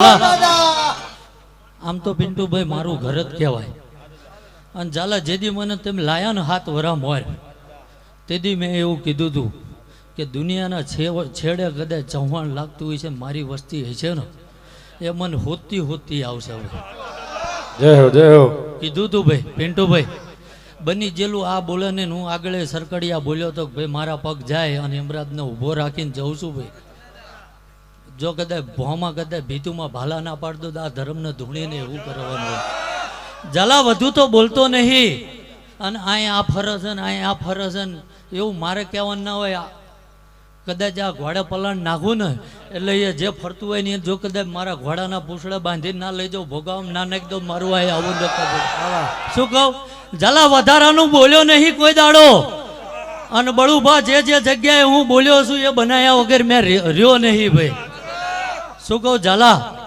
આમ તો પિન્ટુભાઈ મારું ઘર જ કહેવાય. અને ઝાલા જેદી મને તેમ લાયા ને હાથ વરા મોર તેદી મેં એવું કીધું હતું કે દુનિયાના છેડે કદાચ ચૌહાણ લાગતું હોય છે, મારી વસ્તી હશે ને એ મને હોતી હોતી આવશે. જય હો જય હો કીધું તું ભાઈ પિન્ટુભાઈ બની જેલું આ બોલે ને હું આગળ સરકડિયા બોલ્યો તો ભાઈ મારા પગ જાય અને અમરાજને ઊભો રાખીને જઉં છું ભાઈ. જો કદાચ ભોમાં કદાચ ભીતુમાં ભાલા ના પાડતો તો આ ધર્મને ધૂણીને એવું કરવાનું. ઝાલા વધુ તો બોલતો નહીં અને અહીંયા આ ફરજ છે ને અહીંયા આ ફરજ છે ને એવું મારે કહેવાનું ના હોય. કદાચ આ ઘોડે પલાણ નાખું ને એટલે એ જે ફરતું હોય ને જો કદાચ મારા ઘોડાના પૂછડા બાંધીને ના લઈ જાઉં ભોગાવમ ના નાખી દઉં મારું આ આવું શું કહું. ઝાલા વધારાનું બોલ્યો નહીં કોઈ દાડો. અને બળુભા જે જગ્યાએ હું બોલ્યો છું એ બનાવ્યા વગર મેં રહ્યો નહીં ભાઈ. શું કહું ઝાલા.